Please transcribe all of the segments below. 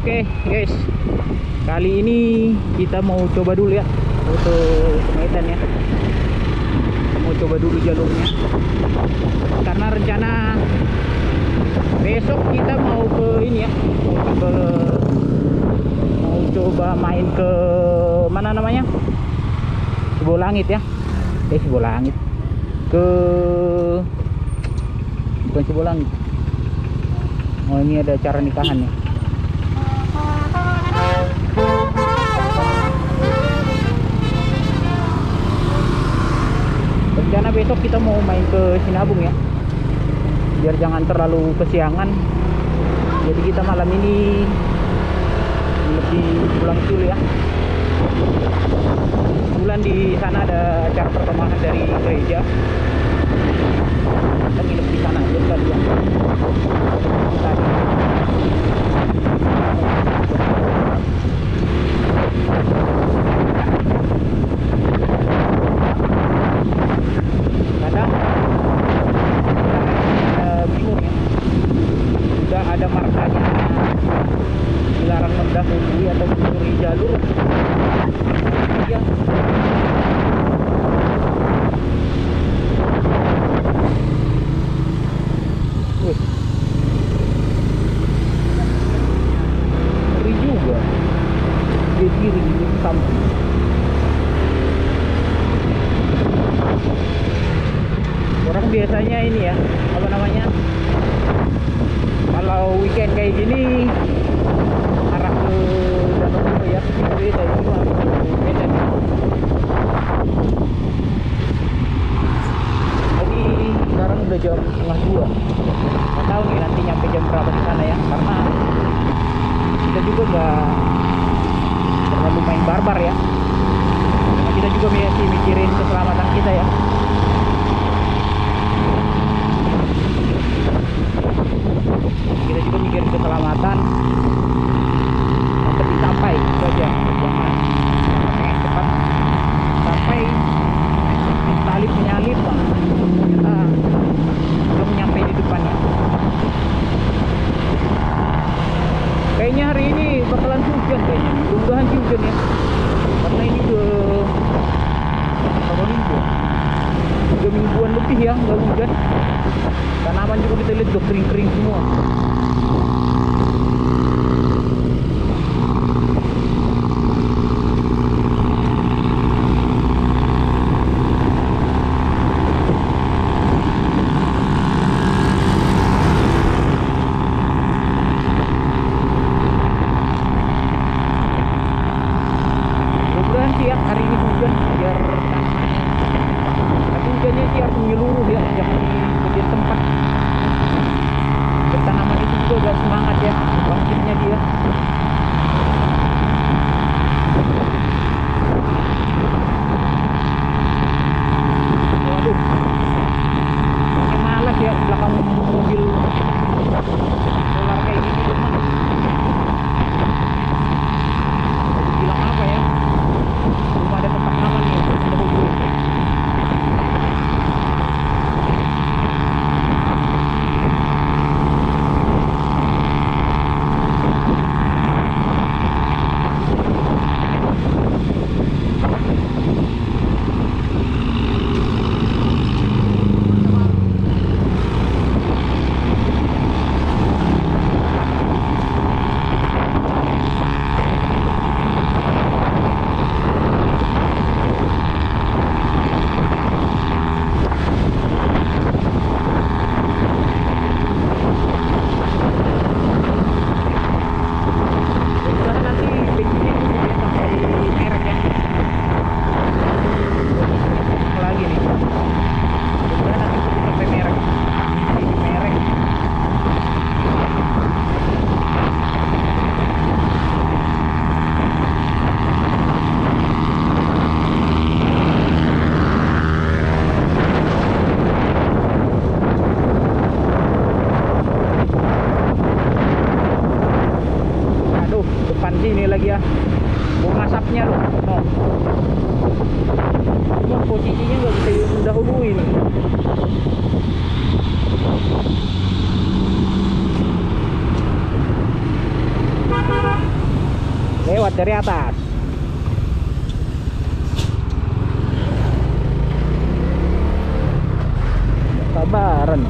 Oke guys, kali ini kita mau coba dulu ya untuk Medan ya. Kita mau coba dulu jalurnya, karena rencana besok kita mau ke ini ya, mau coba main ke mana namanya, Sibolangit ya. Sibolangit, ke bukan Sibolangit. Oh, ini ada acara nikahan ya. Rencana besok kita mau main ke Sinabung ya, biar jangan terlalu kesiangan. Jadi kita malam ini lebih pulang dulu ya. Bulan di sana ada acara perkemahan dari gereja. Kita nginep di sana aja tadi ya. Kadang bingung ya, sudah ada markanya dilarang mendahului atau menyusuri jalur ya. Ngeri juga dia kiri hitam. Orang biasanya ini ya, apa namanya, kalau weekend kayak gini arah ke Danau Toba ya, beda ini mah beda nih. Jadi sekarang udah jam 1:30. Nggak tahu nih nanti nyampe jam berapa di sana ya, karena kita juga nggak terlalu main barbar ya. Karena kita juga masih mikirin keselamatan kita ya. Kita juga mikirin keselamatan, yang penting sampai itu aja, jangan pengen cepat sampai salib menyalip ternyata belum nyampe di depannya. Kayaknya hari ini bakalan hujan kayaknya, mudah-mudahan hujan ya, karena ini berapa minggu, 3 mingguan lebih ya nggak hujan. Tanaman juga kita lihat udah kering-kering semua. Mudah-mudahan sih ya hari ini hujan, biar tapi hujannya sih harus menyeluruh ya, jangan di bagian tempat. Tanaman itu juga udah semangat ya, bangkitnya dia. Waduh, pakai malas ya belakang mobil solar kayak gini. Bilang apa ya, belum ada tempat aman nih untuk mobil. Sini lagi ya, bau asapnya loh. Cuma posisinya nggak bisa didahuluin. lewat dari atas. Sabaran.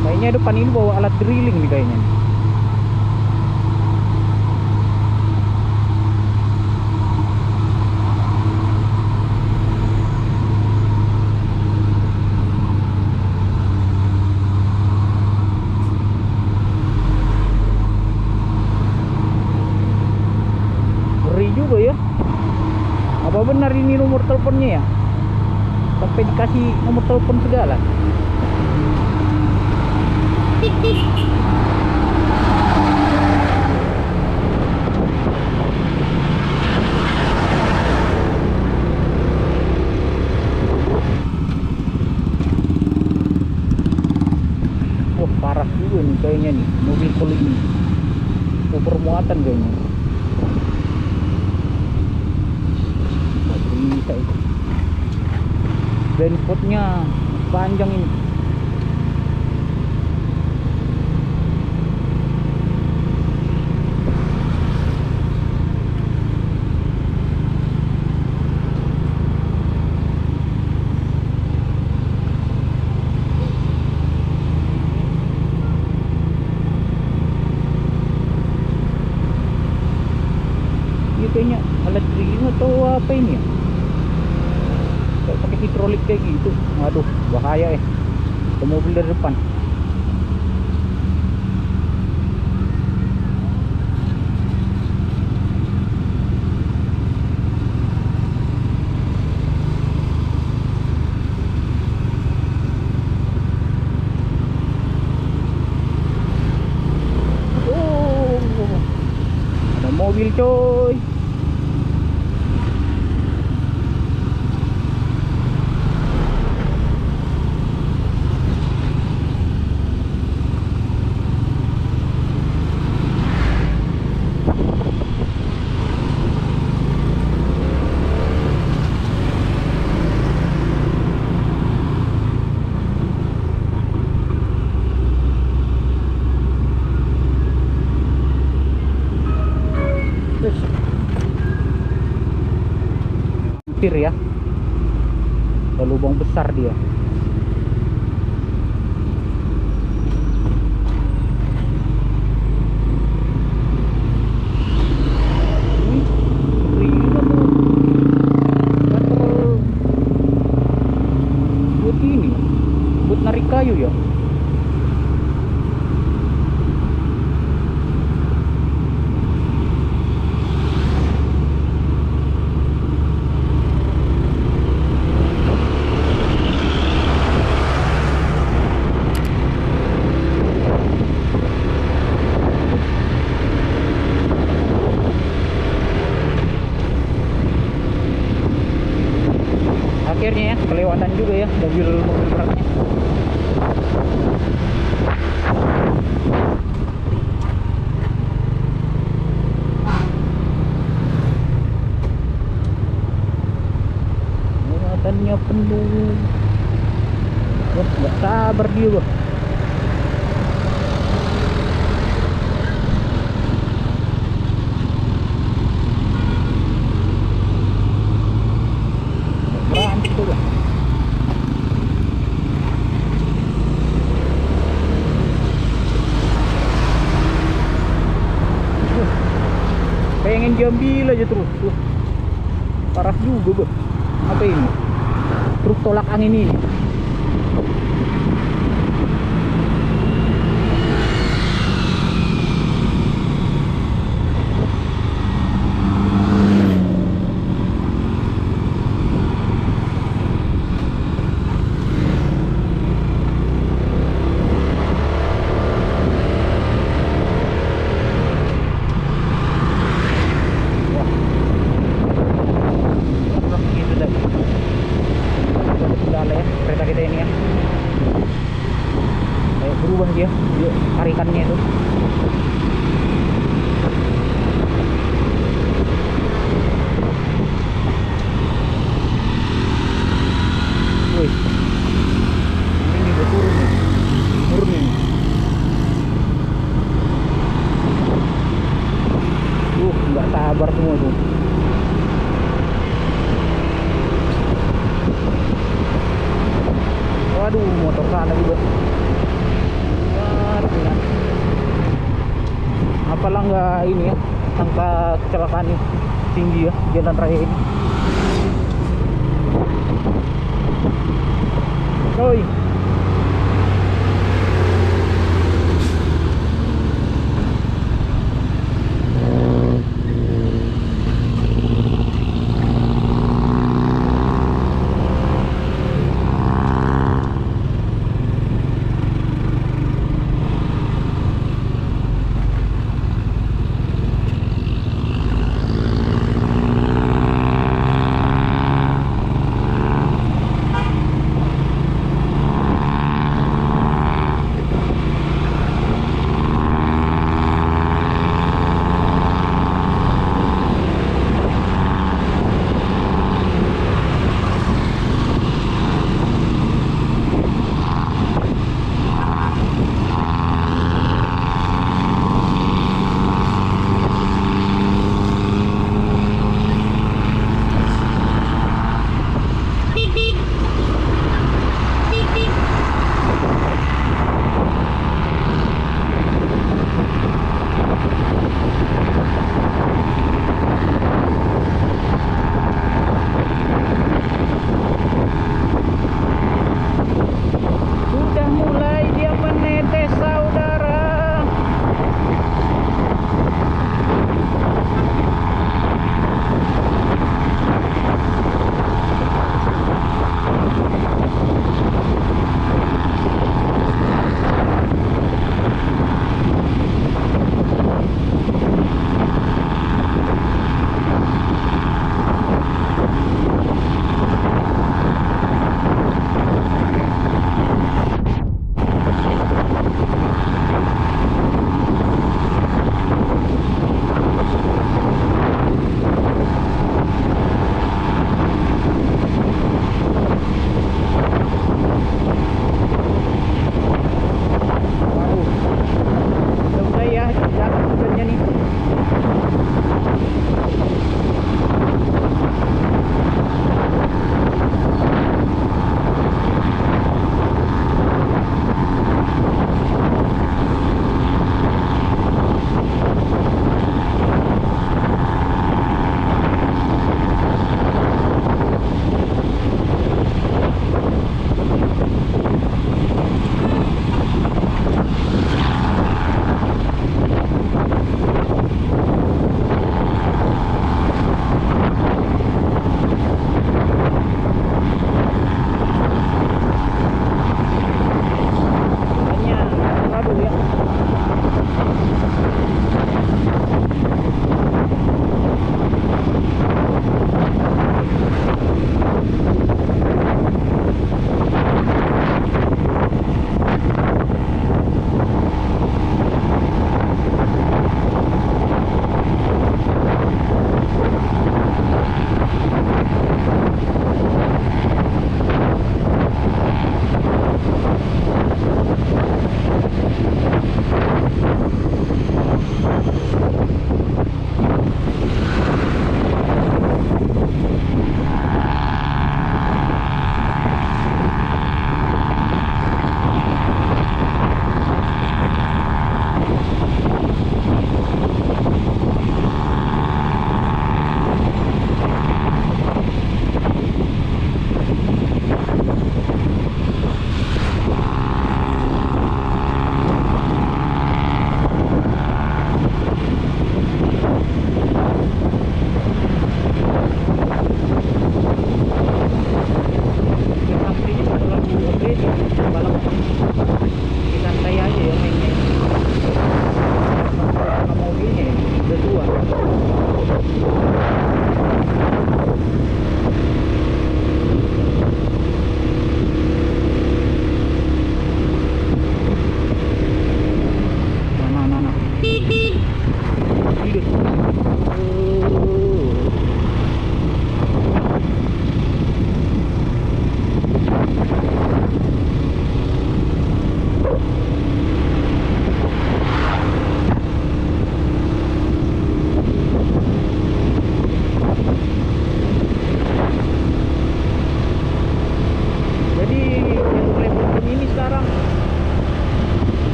Kayaknya depan ini bawa alat drilling nih kayaknya. Ngeri juga ya. Apa benar ini nomor teleponnya ya? Sampai dikasih nomor telepon segala. Wah, parah juga nih kayaknya nih mobil kalau ini. Bermuatan kayaknya. Wah, bisa itu. Dan spotnya panjang ini. Kayaknya alat drilling atau apa ini ya, kayak pakai hidrolik kayak gitu. Aduh, bahaya ke mobil dari depan. Oh, ada mobil coy. Hampir ya, ada lubang besar dia. Buat ini, buat narik kayu ya. Akhirnya ya kelewatan juga ya mobil beratnya. Muatannya penuh. Wah, nggak sabar dia loh. Pengen diambil aja terus. Parah juga bro. Apa ini? Truk tolak angin ini. Gitu dah. Sudah lah ya kereta kita ini ya. sabar semua tuh. Waduh, motor sana juga. Waduh, ya. Apalah nggak ini ya, angka kecelakaan tinggi ya jalan raya ini. Oi.